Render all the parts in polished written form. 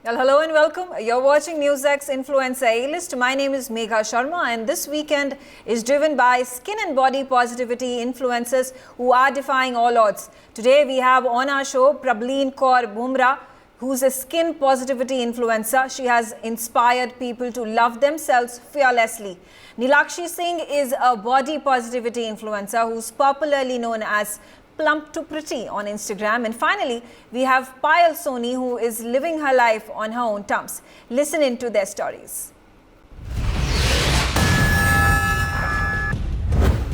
Well, hello and welcome. You're watching NewsX Influencer A-List. My name is Megha Sharma, and this weekend is driven by skin and body positivity influencers who are defying all odds. Today we have on our show Prableen Kaur Bumrah, who's a skin positivity influencer. She has inspired people to love themselves fearlessly. Nilakshi Singh is a body positivity influencer who's popularly known as Plump to Pretty on Instagram. And finally, we have Payal Soni, who is living her life on her own terms. Listen into their stories.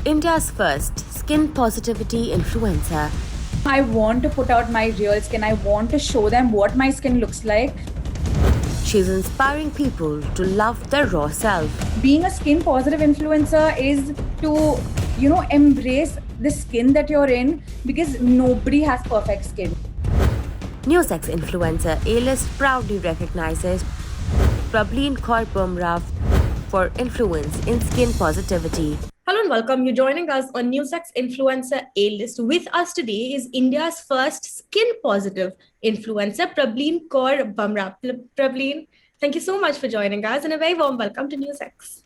India's first skin positivity influencer. I want to put out my real skin. I want to show them what my skin looks like. She's inspiring people to love their raw self. Being a skin positive influencer is to, embrace the skin that you're in, because nobody has perfect skin. NewsX influencer A-List proudly recognizes Prableen Kaur Bumrah for influence in skin positivity. Hello and welcome. You're joining us on NewsX Influencer A-List. With us today is India's first skin positive influencer, Prableen Kaur Bumrah. Prableen, thank you so much for joining us and a very warm welcome to NewsX.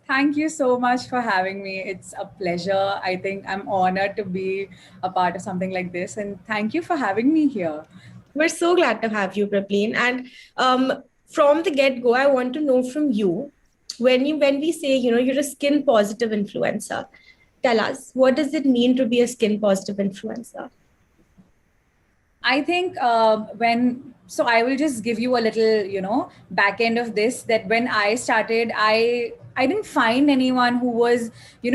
Thank you so much for having me. It's a pleasure. I think I'm honored to be a part of something like this. And thank you for having me here. We're so glad to have you, Prableen. And from the get-go, I want to know from you, when we say, you're a skin positive influencer, tell us, what does it mean to be a skin positive influencer? I think so I will just give you a little, back end of this, that when I started, I didn't find anyone who was,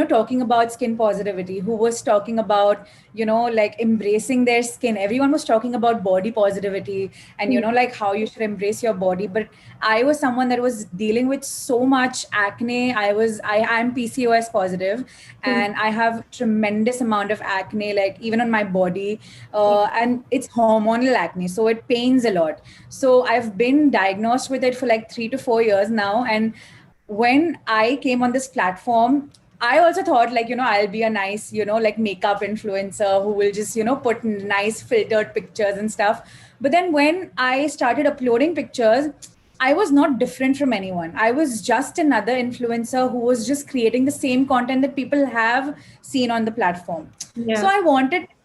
talking about skin positivity, who was talking about, like embracing their skin. Everyone was talking about body positivity and, like how you should embrace your body. But I was someone that was dealing with so much acne. I'm PCOS positive and I have tremendous amount of acne, like even on my body, and it's hormonal acne. So it pains a lot. So I've been diagnosed with it for like 3 to 4 years now. And when I came on this platform, I also thought like, I'll be a nice, like makeup influencer who will just, put nice filtered pictures and stuff. But then when I started uploading pictures, I was not different from anyone. I was just another influencer who was just creating the same content that people have seen on the platform. Yeah. So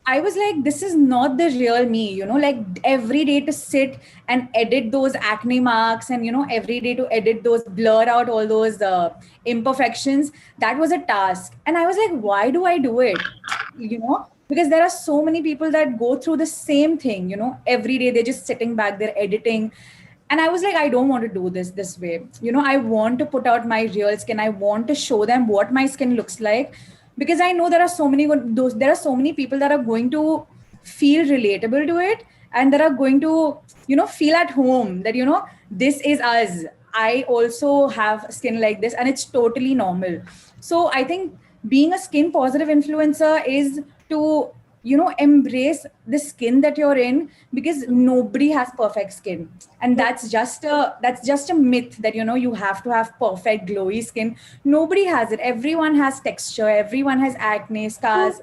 I was like, this is not the real me, like every day to sit and edit those acne marks and, every day to edit those, blur out all those imperfections. That was a task. And I was like, why do I do it? Because there are so many people that go through the same thing, every day they're just sitting back, they're editing. And I was like, I don't want to do this way. I want to put out my real skin. I want to show them what my skin looks like. Because I know there are so many people that are going to feel relatable to it and that are going to, feel at home that, this is us. I also have skin like this and it's totally normal. So I think being a skin positive influencer is to, embrace the skin that you're in, because nobody has perfect skin. And that's just a myth that, you have to have perfect glowy skin. Nobody has it. Everyone has texture. Everyone has acne, scars,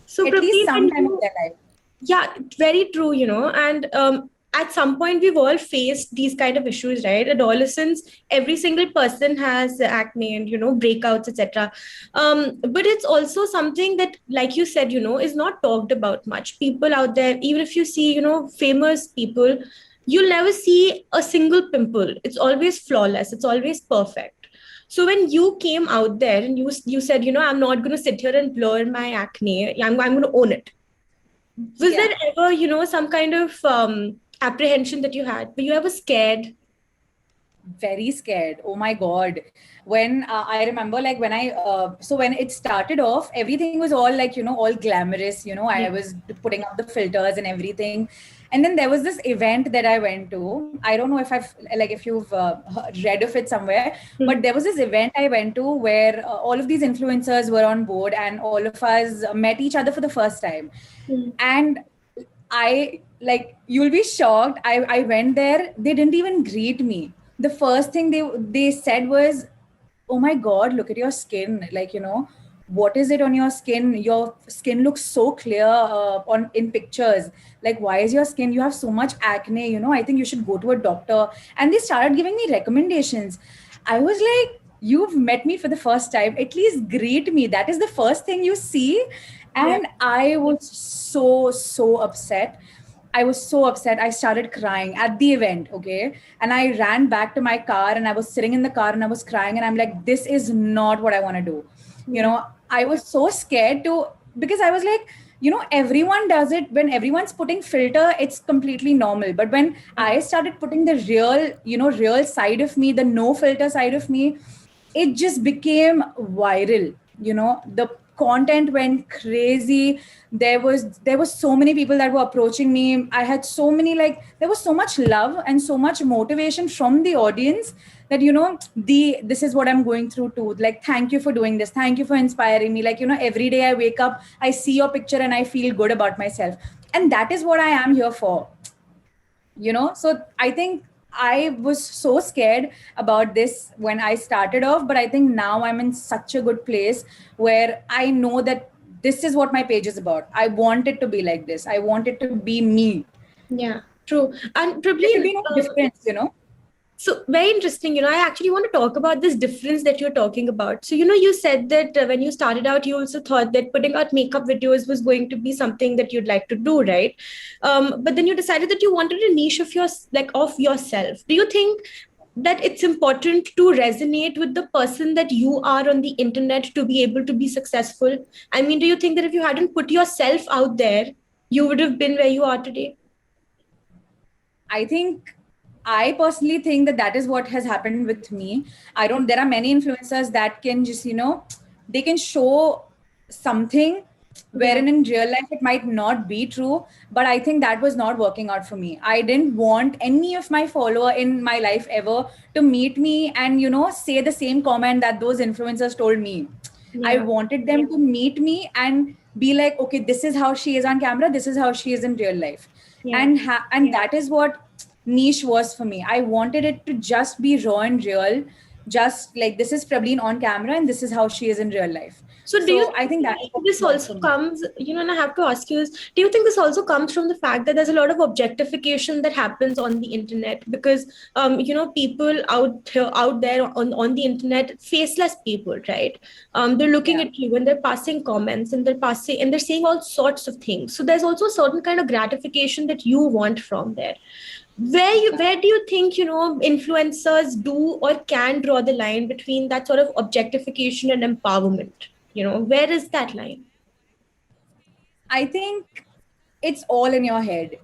so at least sometime in their life. Yeah, very true, and at some point we've all faced these kind of issues, right? Adolescents, every single person has acne and breakouts, etc. But it's also something that, like you said, is not talked about much. People out there, even if you see famous people, you'll never see a single pimple. It's always flawless, it's always perfect. So when you came out there and you said, I'm not going to sit here and blur my acne, I'm going to own it. Was there ever, some kind of apprehension that you had? Were you ever scared? Very scared. Oh my God. When I remember, like when when it started off, everything was all like, all glamorous, I was putting up the filters and everything. And then there was this event that I went to. I don't know if you've read of it somewhere, but there was this event I went to where all of these influencers were on board and all of us met each other for the first time. And you'll be shocked. I went there. They didn't even greet me. The first thing they said was, oh my God, look at your skin. Like, what is it on your skin? Your skin looks so clear on in pictures. Like, why is your skin? You have so much acne. You know, I think you should go to a doctor. And they started giving me recommendations. I was like, you've met me for the first time. At least greet me. That is the first thing you see. And I was so upset. I was so upset. I started crying at the event. Okay. And I ran back to my car and I was sitting in the car and I was crying. And I'm like, this is not what I want to do. You know, I was so scared to, because I was like, you know, everyone does it. When everyone's putting filter, it's completely normal. But when I started putting the real, you know, real side of me, the no filter side of me, it just became viral. You know, the content went crazy. There was so many people that were approaching me. I had so many, like, there was so much love and so much motivation from the audience that, you know, this is what I'm going through too. Like, thank you for doing this, thank you for inspiring me. Like, you know, every day I wake up, I see your picture and I feel good about myself. And that is what I am here for, you know. So I think I was so scared about this when I started off, but I think now I'm in such a good place where I know that this is what my page is about. I want it to be like this. I want it to be me. Yeah, true. And There probably should be no difference, you know. so very interesting. I actually want to talk about this difference that you're talking about. So, you said that when you started out, you also thought that putting out makeup videos was going to be something that you'd like to do, right? But then you decided that you wanted a niche of of yourself. Do you think that it's important to resonate with the person that you are on the internet to be able to be successful? I mean, do you think that if you hadn't put yourself out there, you would have been where you are today? I personally think that is what has happened with me. There are many influencers that can just, you know, they can show something wherein in real life it might not be true. But I think that was not working out for me. I didn't want any of my follower in my life ever to meet me and, you know, say the same comment that those influencers told me. I wanted them to meet me and be like, okay, this is how she is on camera, this is how she is in real life. And that is what niche was for me. I wanted it to just be raw and real, just like this is Prableen on camera and this is how she is in real life. So do you I think that this also comes, and I have to ask you is, do you think this also comes from the fact that there's a lot of objectification that happens on the internet? Because, people out there on the internet, faceless people, right? They're looking at you and they're passing comments and they're saying all sorts of things. So there's also a certain kind of gratification that you want from there. Where do you think influencers do or can draw the line between that sort of objectification and empowerment? Where is that line? I think it's all in your head,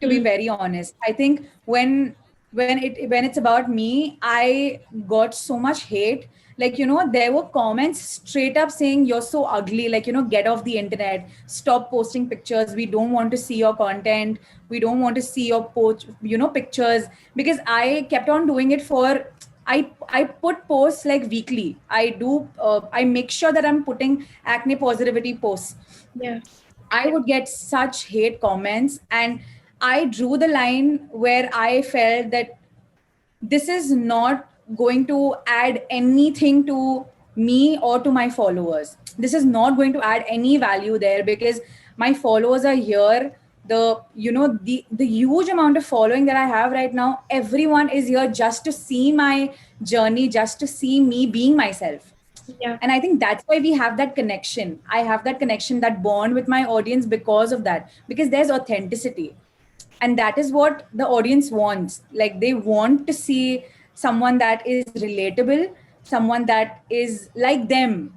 to be very honest. I think when it's about me, I got so much hate. Like, you know, there were comments straight up saying, you're so ugly, like, you know, get off the internet, stop posting pictures, we don't want to see your content, we don't want to see your pictures. Because I kept on doing it for I put posts like weekly. I make sure that I'm putting acne positivity posts. Yeah. I would get such hate comments, and I drew the line where I felt that this is not going to add anything to me or to my followers. This is not going to add any value there, because my followers are here. The huge amount of following that I have right now, everyone is here just to see my journey, just to see me being myself. Yeah. And I think that's why we have that connection. I have that connection, that bond with my audience because of that, because there's authenticity. And that is what the audience wants. Like, they want to see someone that is relatable, someone that is like them,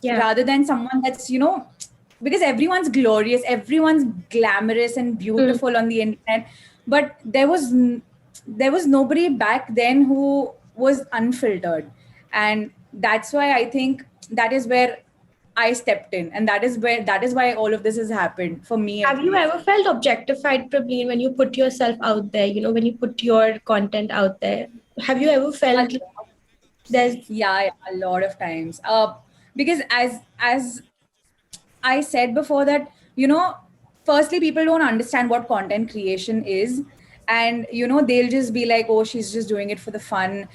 rather than someone that's, because everyone's glorious, everyone's glamorous and beautiful on the internet. But there was nobody back then who was unfiltered. And that's why I think that is where I stepped in, and that is why all of this has happened for me. Have you ever felt objectified, Prableen, when you put yourself out there, when you put your content out there? Have you ever felt a lot of times, because as I said before that, firstly, people don't understand what content creation is. and they'll just be like, oh, she's just doing it for the fun,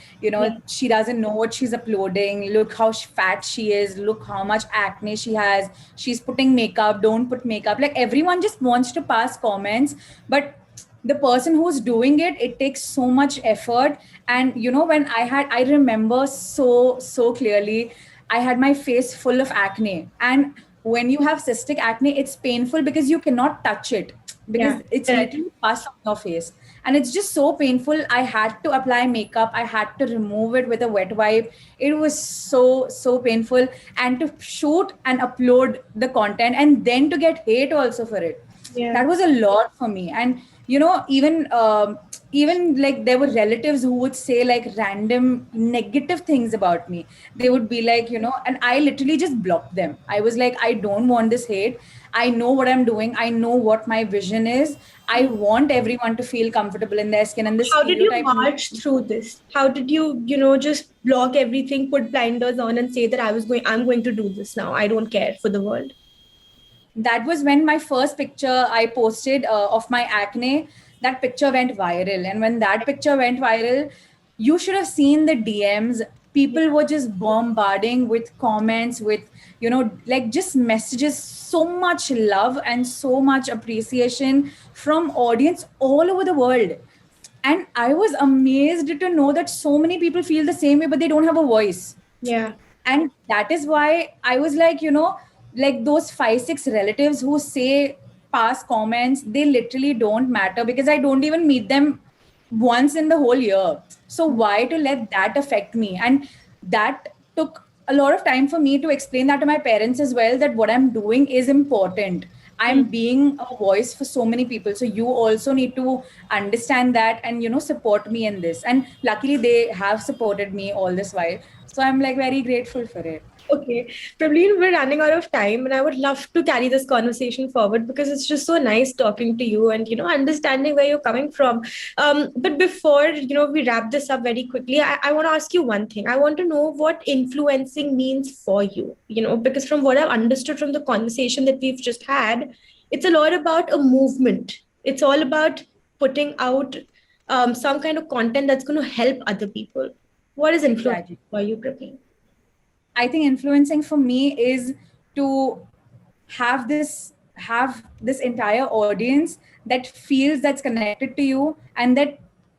she doesn't know what she's uploading, look how fat she is, look how much acne she has, she's putting makeup, don't put makeup. Like, everyone just wants to pass comments, but the person who's doing it takes so much effort. And when I remember so clearly, I had my face full of acne, and when you have cystic acne, it's painful because you cannot touch it, because it's correct. literally pus on your face, and it's just so painful. I had to apply makeup, I had to remove it with a wet wipe. It was so painful, and to shoot and upload the content and then to get hate also for it, that was a lot for me. And even like, there were relatives who would say like random negative things about me. They would be like, and I literally just blocked them. I was like, I don't want this hate. I know what I'm doing, I know what my vision is. I want everyone to feel comfortable in their skin. And this How did you stereotype- march through this? How did you, just block everything, put blinders on, and say that I'm going to do this now. I don't care for the world. That was when my first picture I posted of my acne, that picture went viral. And when that picture went viral, you should have seen the DMs. People were just bombarding with comments, with, like, just messages, so much love and so much appreciation from audience all over the world. And I was amazed to know that so many people feel the same way, but they don't have a voice. Yeah. And that is why I was like, like those 5-6 relatives who say past comments, they literally don't matter, because I don't even meet them once in the whole year. So why to let that affect me? And that took a lot of time for me to explain that to my parents as well, that what I'm doing is important. I'm being a voice for so many people. So you also need to understand that and, support me in this. And luckily they have supported me all this while. So I'm like very grateful for it. Okay, Prableen, we're running out of time, and I would love to carry this conversation forward because it's just so nice talking to you and understanding where you're coming from. But before we wrap this up very quickly, I want to ask you one thing. I want to know what influencing means for you. Because from what I've understood from the conversation that we've just had, it's a lot about a movement. It's all about putting out some kind of content that's going to help other people. What is influencing for you, Prableen? I think influencing for me is to have this entire audience that feels that's connected to you and that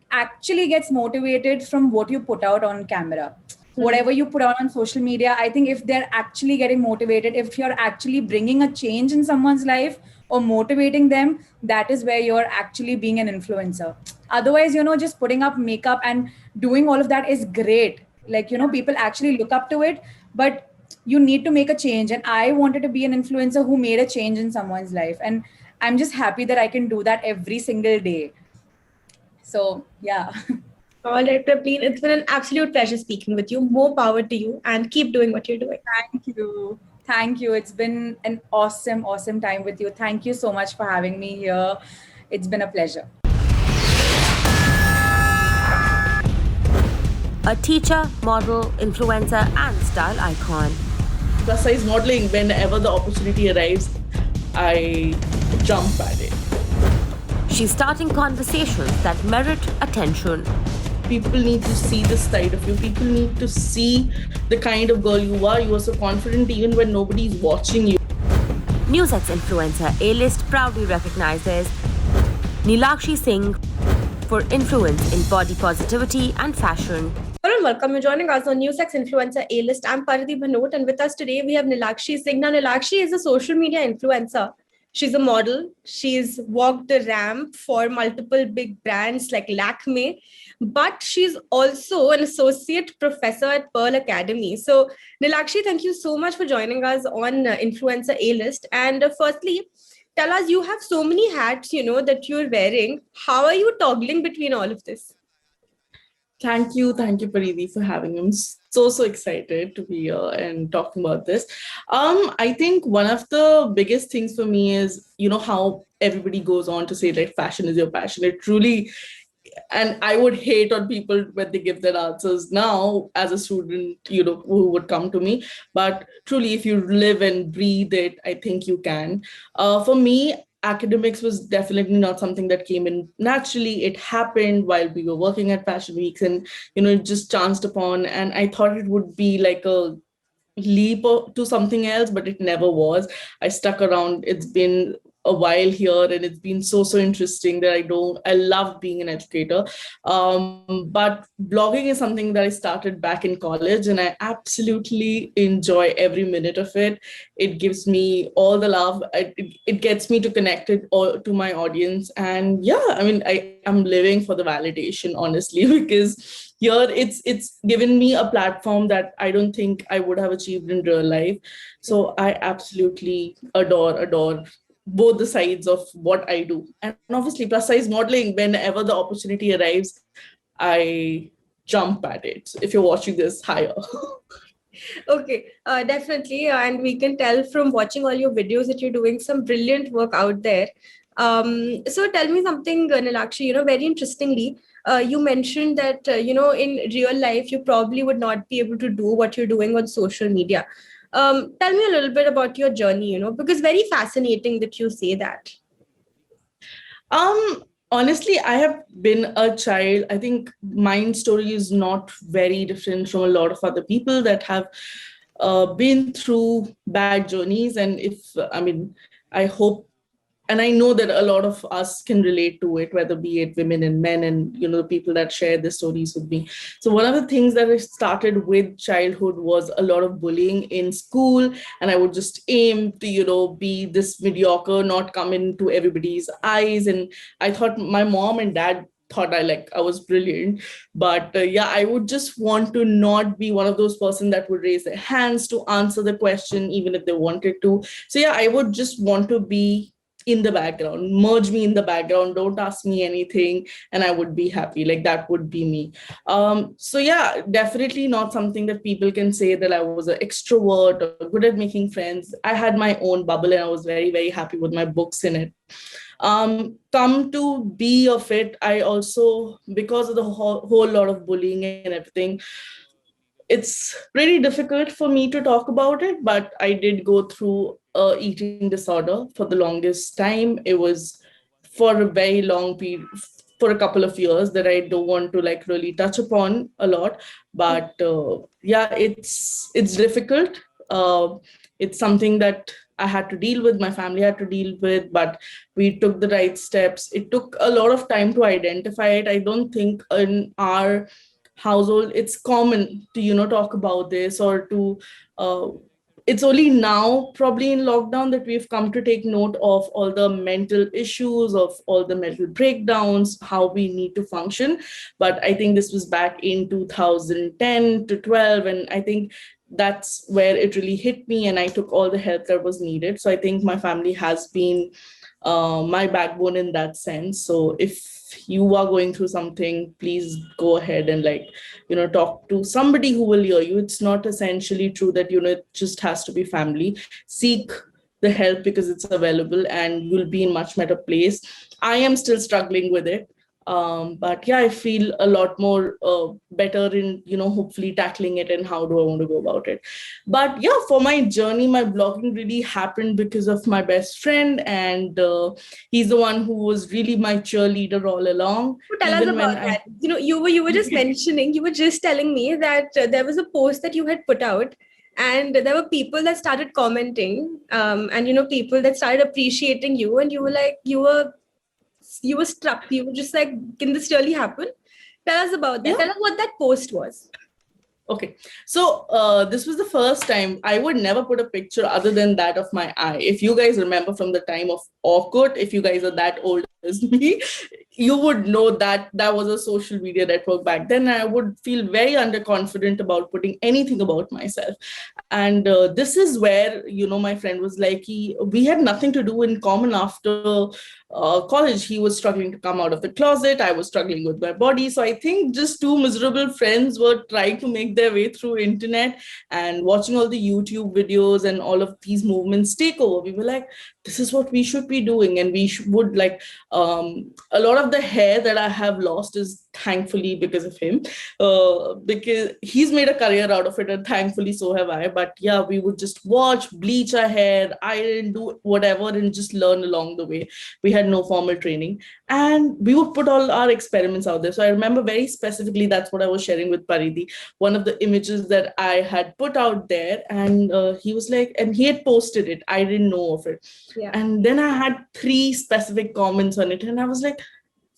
actually gets motivated from what you put out on camera. Whatever you put out on social media, I think if they're actually getting motivated, if you're actually bringing a change in someone's life or motivating them, that is where you're actually being an influencer. Otherwise, just putting up makeup and doing all of that is great. Like, people actually look up to it, but you need to make a change. And I wanted to be an influencer who made a change in someone's life. And I'm just happy that I can do that every single day. So, yeah. All right, Prableen, it's been an absolute pleasure speaking with you. More power to you, and keep doing what you're doing. Thank you. Thank you. It's been an awesome time with you. Thank you so much for having me here. It's been a pleasure. A teacher, model, influencer, and style icon. Plus size modeling, whenever the opportunity arrives, I jump at it. She's starting conversations that merit attention. People need to see this side of you. People need to see the kind of girl you are. You are so confident even when nobody's watching you. NewsX influencer A-list proudly recognizes Nilakshi Singh for influence in body positivity and fashion. Hello and welcome. You're joining us on NewsX Influencer A-List. I'm Parati Bhanot, and with us today we have Nilakshi Singh. Now, Nilakshi is a social media influencer. She's a model. She's walked the ramp for multiple big brands like Lakme, but she's also an associate professor at Pearl Academy. So, Nilakshi, thank you so much for joining us on Influencer A-List. And firstly, tell us, you have so many hats, that you're wearing. How are you toggling between all of this? Thank you, Paridi, for having me. I'm so excited to be here and talking about this. I think one of the biggest things for me is, how everybody goes on to say that fashion is your passion. It truly, and I would hate on people when they give their answers now as a student, who would come to me. But truly, if you live and breathe it, I think you can. For me, academics was definitely not something that came in naturally. It happened while we were working at Fashion Weeks, and it just chanced upon. And I thought it would be like a leap to something else, but it never was. I stuck around. It's been a while here, and it's been so interesting that I love being an educator. But blogging is something that I started back in college, and I absolutely enjoy every minute of it. It gives me all the love. It gets me to connect it all to my audience. And yeah, I mean, I'm living for the validation, honestly, because here it's given me a platform that I don't think I would have achieved in real life. So I absolutely adore both the sides of what I do. And obviously plus size modeling, whenever the opportunity arrives, I jump at it. So if you're watching this, higher. Okay, definitely. And we can tell from watching all your videos that you're doing some brilliant work out there. So tell me something, Nilakshi, very interestingly, you mentioned that, in real life, you probably would not be able to do what you're doing on social media. Tell me a little bit about your journey, because very fascinating that you say that. Honestly, I have been a child. I think my story is not very different from a lot of other people that have been through bad journeys. And I hope, and I know that a lot of us can relate to it, whether be it women and men, and the people that share the stories with me. So one of the things that I started with childhood was a lot of bullying in school, and I would just aim to be this mediocre, not come into everybody's eyes. And I thought my mom and dad thought I was brilliant, but I would just want to not be one of those person that would raise their hands to answer the question even if they wanted to. So I would just want to be in the background, merge me in the background, don't ask me anything, and I would be happy. Like that would be me. Definitely not something that people can say that I was an extrovert or good at making friends. I had my own bubble, and I was very happy with my books in it. Come to be of it, I also, because of the whole lot of bullying and everything, it's pretty difficult for me to talk about it, but I did go through a eating disorder for the longest time. It was for a very long period, for a couple of years, that I don't want to really touch upon a lot. But it's difficult. It's something that I had to deal with, my family had to deal with, but we took the right steps. It took a lot of time to identify it. I don't think in our household it's common to talk about this, or to it's only now, probably in lockdown, that we've come to take note of all the mental issues, of all the mental breakdowns, how we need to function. But I think this was back in 2010 to 12, and I think that's where it really hit me, and I took all the help that was needed. So I think my family has been my backbone in that sense. So if you are going through something, please go ahead and talk to somebody who will hear you. It's not essentially true that it just has to be family. Seek the help because it's available, and you'll be in much better place. I am still struggling with it. But I feel a lot more better in, hopefully tackling it, and how do I want to go about it. But for my journey, my blogging really happened because of my best friend, and he's the one who was really my cheerleader all along. Tell us about that. You were just mentioning, you were just telling me that there was a post that you had put out, and there were people that started commenting, and people that started appreciating you, and you were like, you were struck. You were just like, can this really happen? Tell us about that. Yeah. Tell us what that post was. Okay, so this was the first time. I would never put a picture other than that of my eye. If you guys remember from the time of Orkut, if you guys are that old as me, you would know that that was a social media network back then. I would feel very underconfident about putting anything about myself. And this is where, my friend was like, we had nothing to do in common after college. He was struggling to come out of the closet. I was struggling with my body. So I think just two miserable friends were trying to make their way through internet and watching all the YouTube videos and all of these movements take over. We were like, this is what we should be doing. And we would a lot of the hair that I have lost is thankfully because of him, because he's made a career out of it, and thankfully so have I. But yeah, we would just watch, bleach our hair, iron, do whatever, and just learn along the way. We had no formal training, and we would put all our experiments out there. So I remember very specifically, that's what I was sharing with Paridhi, one of the images that I had put out there, and he was like, and he had posted it, I didn't know of it. Yeah. And then I had 3 specific comments on it, and I was like,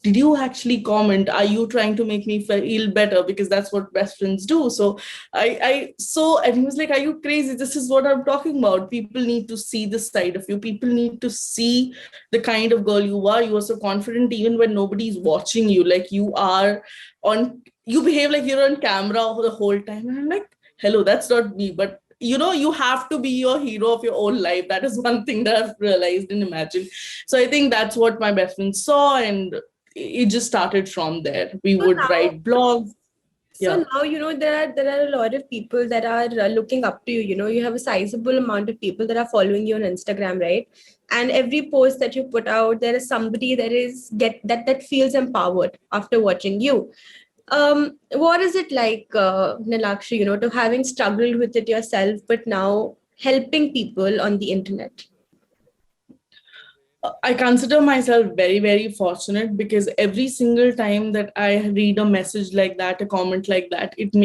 did you actually comment? Are you trying to make me feel better? Because that's what best friends do. So and he was like, are you crazy? This is what I'm talking about. People need to see this side of you. People need to see the kind of girl you are. You are so confident even when nobody's watching you. Like you behave like you're on camera the whole time. And I'm like, hello, that's not me. But you have to be your hero of your own life. That is one thing that I've realized and imagined. So I think that's what my best friend saw, and it just started from there. We would write blogs. So now, there are a lot of people that are looking up to you. You have a sizable amount of people that are following you on Instagram, right? And every post that you put out, there is somebody that feels empowered after watching you. What is it like, Nilakshi, to having struggled with it yourself, but now helping people on the internet? I consider myself very, very fortunate, because every single time that I read a message like that, a comment like that, it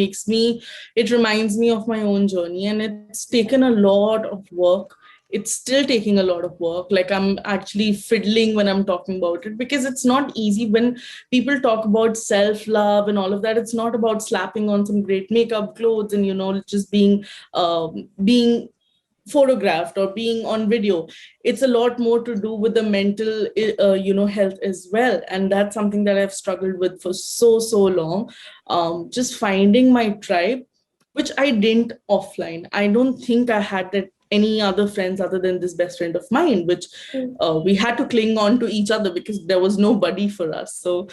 reminds me of my own journey. And it's taken a lot of work. It's still taking a lot of work. Like I'm actually fiddling when I'm talking about it, because it's not easy when people talk about self-love and all of that. It's not about slapping on some great makeup, clothes, and, just being photographed or being on video. It's a lot more to do with the mental health as well, and that's something that I've struggled with for so long. Just finding my tribe, which I didn't offline. I don't think I had that any other friends other than this best friend of mine, which we had to cling on to each other because there was nobody for us. So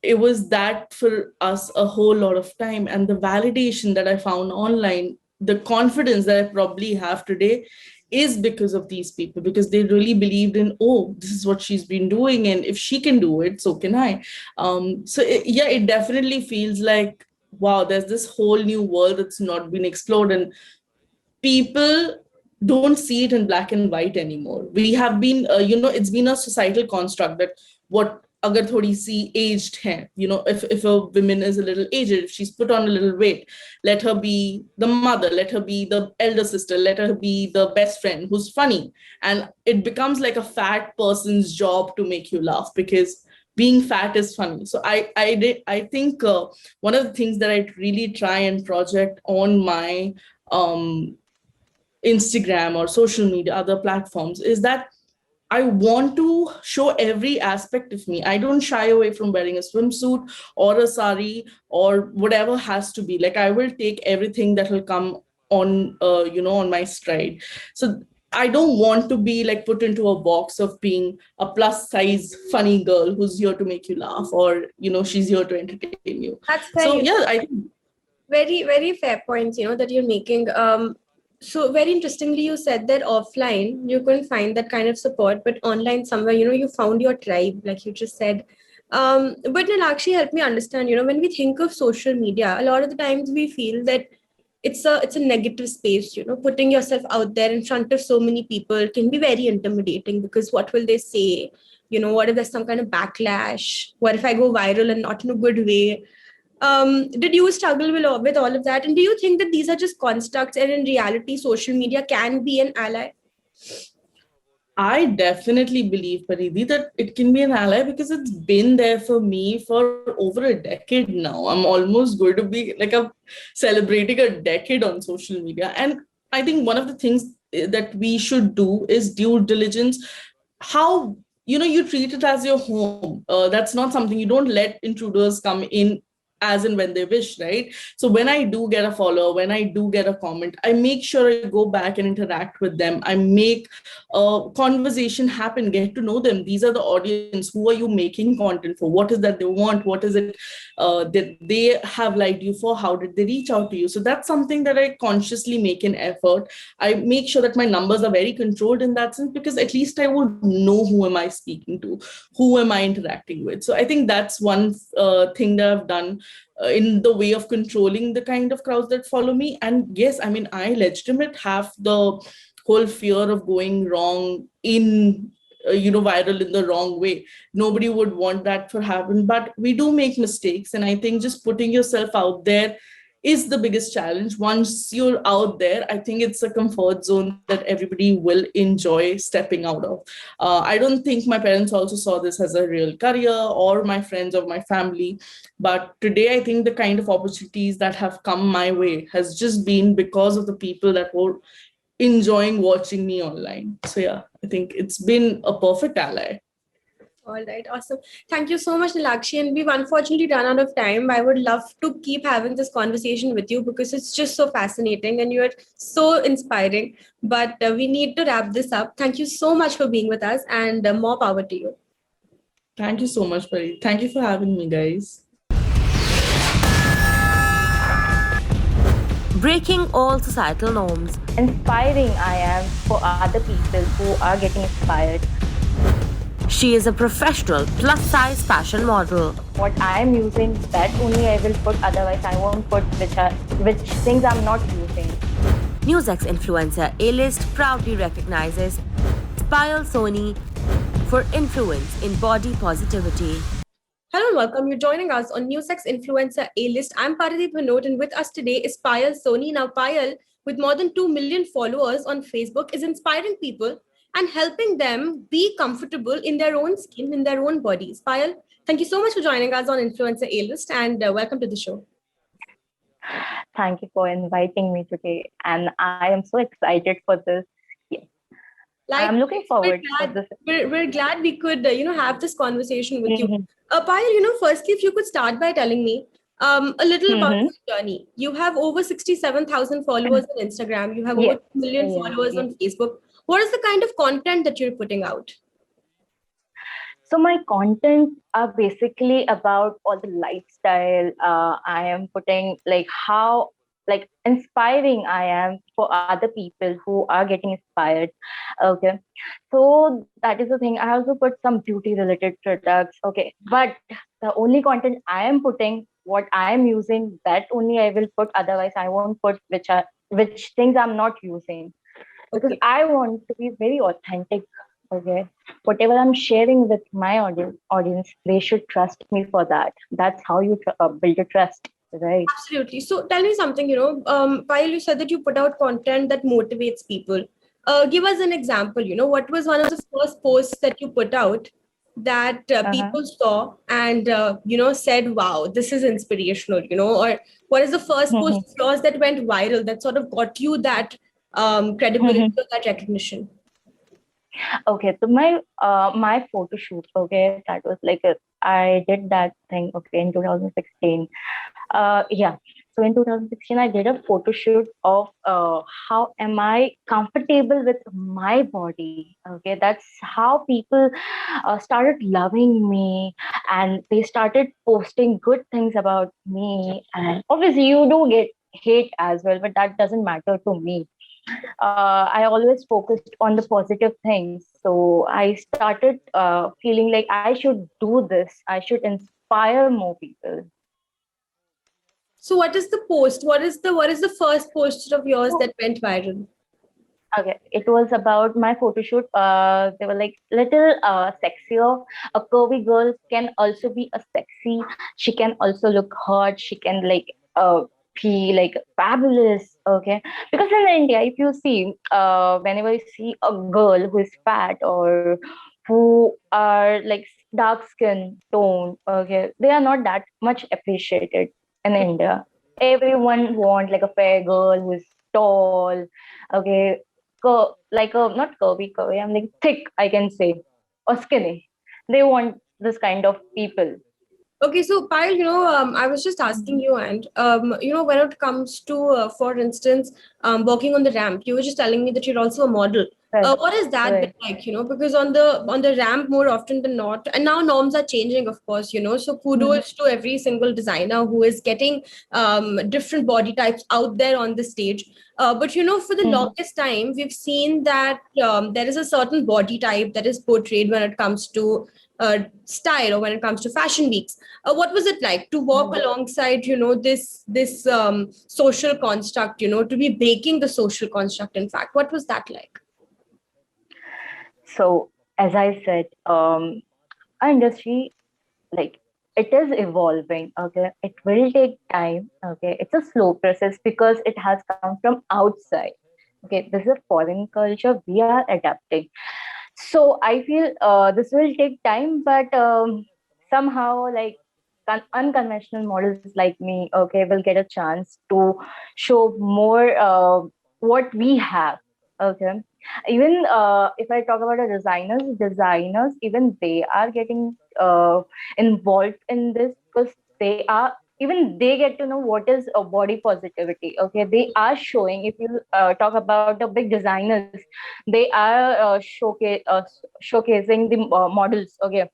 it was that for us a whole lot of time, and the validation that I found online, the confidence that I probably have today, is because of these people, because they really believed in, oh, this is what she's been doing, and if she can do it, so can I. It definitely feels like, wow, there's this whole new world that's not been explored, and people don't see it in black and white anymore. We have been, it's been a societal construct that what agar thodi si aged hai, if a woman is a little aged, if she's put on a little weight, let her be the mother, let her be the elder sister, let her be the best friend who's funny. And it becomes like a fat person's job to make you laugh, because being fat is funny. So I think one of the things that I really try and project on my Instagram or social media, other platforms, is that I want to show every aspect of me. I don't shy away from wearing a swimsuit or a sari or whatever has to be. Like I will take everything that will come on, on my stride. So I don't want to be like put into a box of being a plus size funny girl who's here to make you laugh, or, she's here to entertain you. That's fair. So yeah, I think very, very fair points, that you're making. So very interestingly, you said that offline, you couldn't find that kind of support, but online somewhere, you found your tribe, like you just said. But Nilakshi, help me understand, when we think of social media, a lot of the times we feel that it's a negative space, putting yourself out there in front of so many people can be very intimidating, because what will they say? What if there's some kind of backlash? What if I go viral and not in a good way? Did you struggle with all of that? And do you think that these are just constructs, and in reality, social media can be an ally? I definitely believe, Paridhi, that it can be an ally, because it's been there for me for over a decade now. I'm almost going to be like celebrating a decade on social media. And I think one of the things that we should do is due diligence. How, you treat it as your home. That's not something, you don't let intruders come in as and when they wish, right? So when I do get a follower, when I do get a comment, I make sure I go back and interact with them. I make a conversation happen, get to know them. These are the audience. Who are you making content for? What is that they want? What is it that they have liked you for? How did they reach out to you? So that's something that I consciously make an effort. I make sure that my numbers are very controlled in that sense, because at least I would know who am I speaking to, who am I interacting with. So I think that's one thing that I've done in the way of controlling the kind of crowds that follow me. And yes, I mean, I legitimate have the whole fear of going wrong in viral in the wrong way. Nobody would want that to happen, but we do make mistakes. And I think just putting yourself out there is the biggest challenge. Once you're out there, I think it's a comfort zone that everybody will enjoy stepping out of. I don't think my parents also saw this as a real career, or my friends or my family. But today, I think the kind of opportunities that have come my way has just been because of the people that were enjoying watching me online. So yeah, I think it's been a perfect ally. All right, awesome. Thank you so much, Nilakshi. And we've unfortunately run out of time. I would love to keep having this conversation with you because it's just so fascinating and you're so inspiring. But we need to wrap this up. Thank you so much for being with us, and more power to you. Thank you so much, Pari. Thank you for having me, guys. Breaking all societal norms. Inspiring I am for other people who are getting inspired. She is a professional plus-size fashion model. What I am using, that only I will put, otherwise I won't put which things I'm not using. NewsX influencer A-list proudly recognizes Payal Soni for influence in body positivity. Hello and welcome. You're joining us on NewsX Influencer A-List. I'm Paradeep Hanot, and with us today is Payal Soni. Now, Payal, with more than 2 million followers on Facebook, is inspiring people and helping them be comfortable in their own skin, in their own bodies. Payal, thank you so much for joining us on Influencer A-List, and welcome to the show. Thank you for inviting me today. And I am so excited for this. Yes. I'm looking forward to this. We're glad we could, have this conversation with you. Payal, firstly, if you could start by telling me a little about your journey. You have over 67,000 followers on Instagram. You have over 2 million followers on Facebook. What is the kind of content that you're putting out? So my content are basically about all the lifestyle. I am putting how inspiring I am for other people who are getting inspired. Okay. So that is the thing. I also put some beauty related products. Okay. But the only content I am putting, what I am using, that only I will put. Otherwise I won't put which things I'm not using. Because I want to be very authentic. Okay. Whatever I'm sharing with my audience, they should trust me for that. That's how you build a trust, right? Absolutely. So tell me something, Payal, you said that you put out content that motivates people. Give us an example, what was one of the first posts that you put out that people saw and, said, wow, this is inspirational, or what is the first post of yours that went viral that sort of got you that credibility or that recognition? Okay, so my photo shoot, okay, that was I did that thing, okay, in 2016. So in 2016, I did a photo shoot of how am I comfortable with my body. Okay, that's how people started loving me, and they started posting good things about me. And obviously, you do get hate as well, but that doesn't matter to me. I always focused on the positive things. So I started feeling like I should do this. I should inspire more people. So what is the post? What is the first post of yours that went viral? Okay, it was about my photo shoot. They were little sexier. A curvy girl can also be a sexy. She can also look hot. She can be fabulous. Okay, because in India, if you see, whenever you see a girl who is fat or who are dark skin tone, okay, they are not that much appreciated in India. Everyone want a fair girl who is tall, okay, not curvy, I'm thick, I can say, or skinny. They want this kind of people. Okay, so Payal, I was just asking you, and when it comes to, for instance, walking on the ramp, you were just telling me that you're also a model. Right. What has that been Right. like? Because on the ramp, more often than not, and now norms are changing, of course. So kudos to every single designer who is getting different body types out there on the stage. But for the longest time, we've seen that there is a certain body type that is portrayed when it comes to style or when it comes to fashion weeks. What was it like to walk alongside this social construct, to be breaking the social construct? In fact, what was that like? So as I said, our industry, like, it is evolving. Okay, it will take time. Okay, it's a slow process because it has come from outside. Okay, this is a foreign culture we are adapting. So I feel this will take time, but somehow, like, unconventional models like me, okay, will get a chance to show more what we have. Okay, even if I talk about the designers, even they are getting involved in this because even they get to know what is a body positivity. Okay, they are showing. If you talk about the big designers, they are showcasing the models. Okay,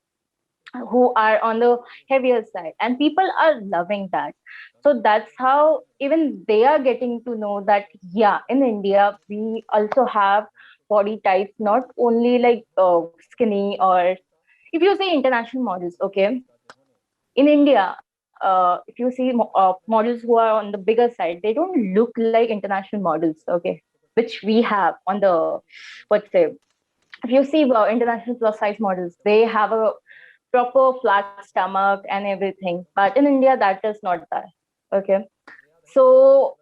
who are on the heavier side, and people are loving that. So that's how even they are getting to know that, yeah, in India we also have body types, not only like skinny, or if you say international models. Okay, in India, if you see models who are on the bigger side, they don't look like international models. Okay, which we have on the, what's say, if you see international plus size models, they have a proper flat stomach and everything. But in India, that is not that. Okay, so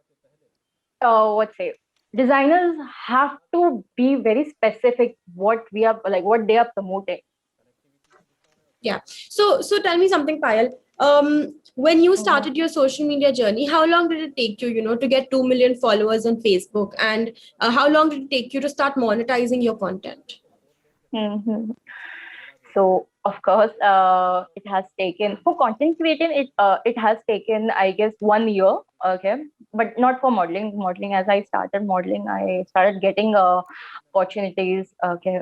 what's say, designers have to be very specific what we are like, what they are promoting. Yeah. So tell me something, Payal. When you started your social media journey, how long did it take you, to get 2 million followers on Facebook? And how long did it take you to start monetizing your content? Mhm. So of course, it has taken for content creating. It has taken, I guess, 1 year. Okay, but not for modeling. Modeling, as I started modeling, I started getting opportunities. Okay,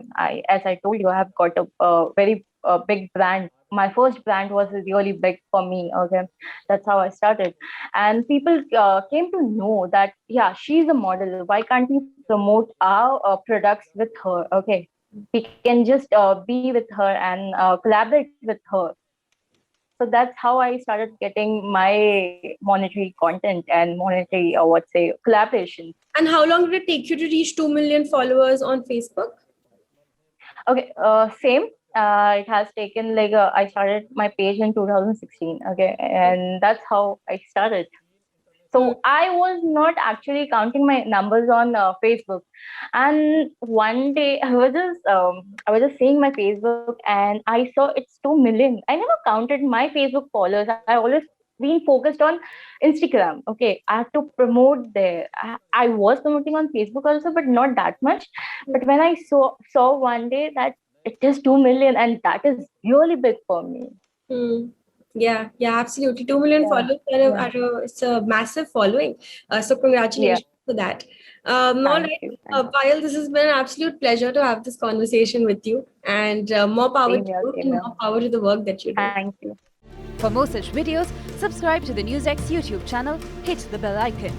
as I told you, I have got a very big brand. My first brand was really big for me. Okay, that's how I started, and people came to know that, yeah, she's a model. Why can't we promote our products with her? Okay, we can just be with her and collaborate with her. So that's how I started getting my monetary content and monetary, or what say, collaborations. And how long did it take you to reach 2 million followers on Facebook? Okay, same. It has taken like I started my page in 2016. Okay, and that's how I started. So I was not actually counting my numbers on Facebook, and one day I was just seeing my Facebook, and I saw it's 2 million. I never counted my Facebook followers. I always been focused on Instagram. Okay, I have to promote there. I was promoting on Facebook also, but not that much. But when I saw one day that it is 2 million, and that is really big for me. Yeah, absolutely. 2 million Yeah, followers it's a massive following. So yeah. congratulations for that. All Thank right, you. Thank Payal, this has been an absolute pleasure to have this conversation with you, and more you. power Same to here. you Same and here. more power to the work that you do. Thank you. For more such videos, subscribe to the NewsX YouTube channel, hit the bell icon.